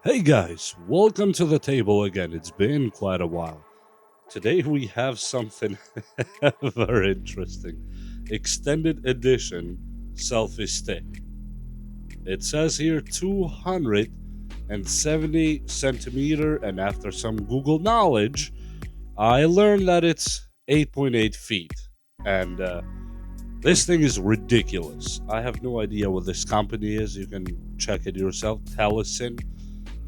Hey guys, welcome to the table again. It's been quite a while. Today we have something very interesting. Extended edition selfie stick. It says here 270 centimeter, and after some Google knowledge, I learned that it's 8.8 feet. And this thing is ridiculous. I have no idea what this company is. You can check it yourself. Tellison.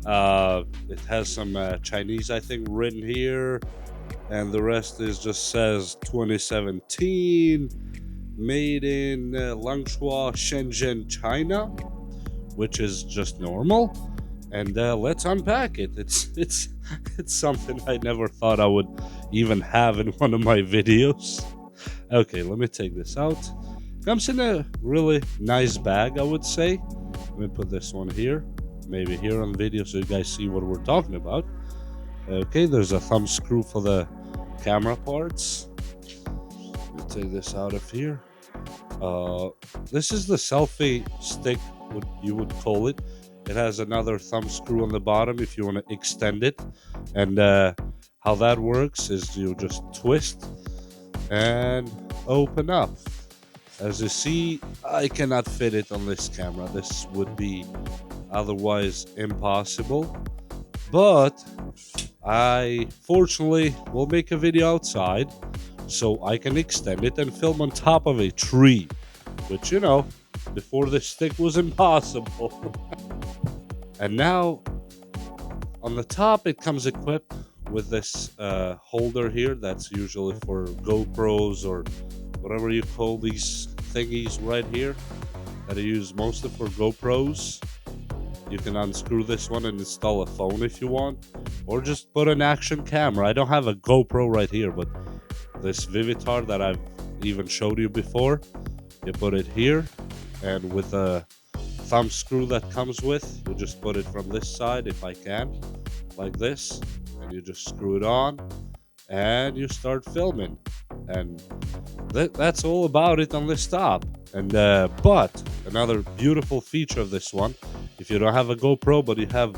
It has some Chinese, I think, written here, and the rest is just says 2017, made in Langshua, Shenzhen, China, which is just normal. And let's unpack it. It's it's something I never thought I would even have in one of my videos. Okay, let me take this out. Comes in a really nice bag, I would say. Let me put this one here, maybe here on video so you guys see what we're talking about. Okay, there's a thumb screw for the camera parts. Let me take this out of here. Uh, this is the selfie stick, what you would call it. It has another thumb screw on the bottom if you want to extend it. And how that works is you just twist and open up. As you see, I cannot fit it on this camera. This would be otherwise impossible. But I fortunately will make a video outside so I can extend it and film on top of a tree, which, before this stick was impossible. And now on the top, it comes equipped with this holder here that's usually for GoPros or whatever you call these thingies right here that I use mostly for GoPros. You can unscrew this one and install a phone if you want, or just put an action camera. I don't have a GoPro right here, but this Vivitar that I've even showed you before, you put it here, and with the thumb screw that comes with, you just put it from this side if I can, like this, and you just screw it on, and you start filming. And that's all about it on this top. And but another beautiful feature of this one, if you don't have a GoPro but you have,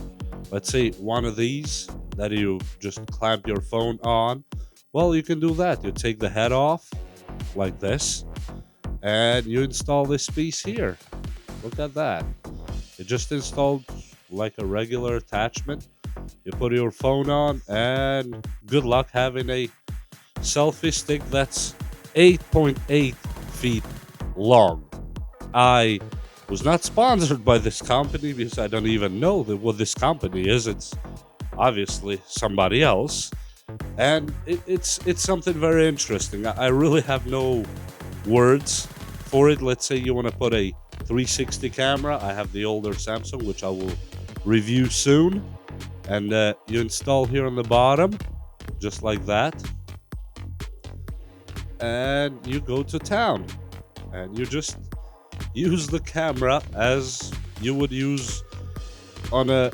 let's say, one of these that you just clamp your phone on, well, you can do that. You take the head off like this and you install this piece here. Look at that. It just installed like a regular attachment. You put your phone on, and good luck having a selfie stick that's 8.8 feet long. I was not sponsored by this company because I don't even know what this company is. It's obviously somebody else, and it's something very interesting. I really have no words for it. Let's say you want to put a 360 camera. I have the older Samsung, which I will review soon, and you install here on the bottom, just like that, and you go to town, and you just use the camera as you would use on a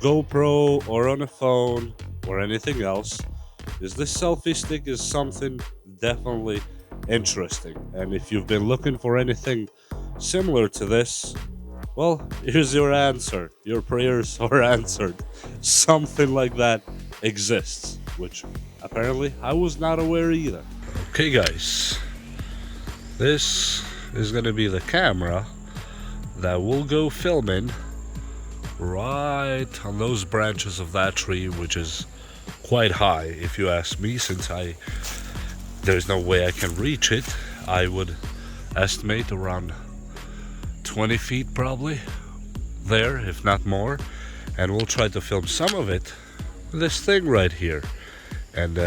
GoPro or on a phone or anything else. Is this selfie stick is something definitely interesting, and if you've been looking for anything similar to this, well, here's your answer. Your prayers are answered. Something like that exists, which apparently I was not aware either. Okay, guys, this is gonna be the camera that will go filming right on those branches of that tree, which is quite high if you ask me, since there's no way I can reach it. I would estimate around 20 feet probably there, if not more, and we'll try to film some of it with this thing right here. And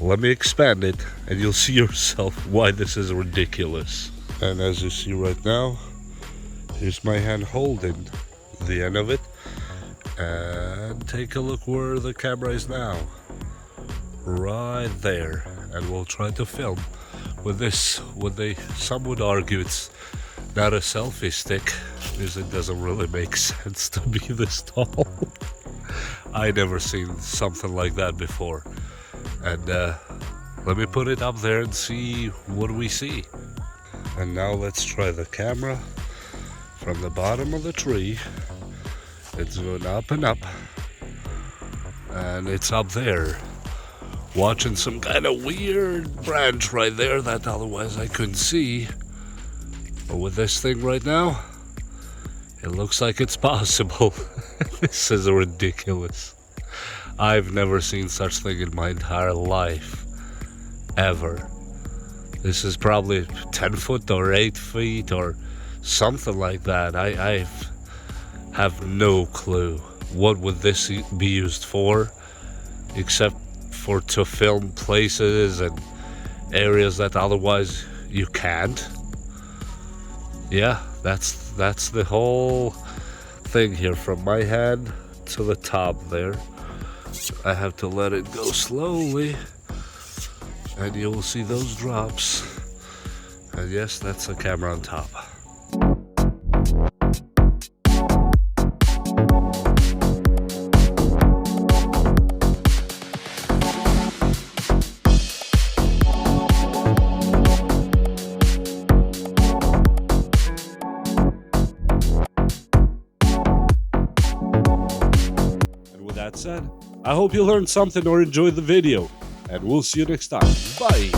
let me expand it and you'll see yourself why this is ridiculous. And as you see right now, here's my hand holding the end of it, and take a look where the camera is now, right there. And we'll try to film with this. Some would argue it's not a selfie stick because it doesn't really make sense to be this tall. I never seen something like that before. And let me put it up there and see what we see. And now let's try the camera from the bottom of the tree It's going up and up. And it's up there, watching some kind of weird branch right there that otherwise I couldn't see. But with this thing right now, it looks like it's possible. This is ridiculous. I've never seen such thing in my entire life. Ever. This is probably 10 foot or 8 feet or something like that. I have no clue. What would this be used for? Except for to film places and areas that otherwise you can't. Yeah, that's the whole thing here, from my hand to the top there. I have to let it go slowly, and you will see those drops. And yes, that's a camera on top. That said, I hope you learned something or enjoyed the video, and we'll see you next time. Bye!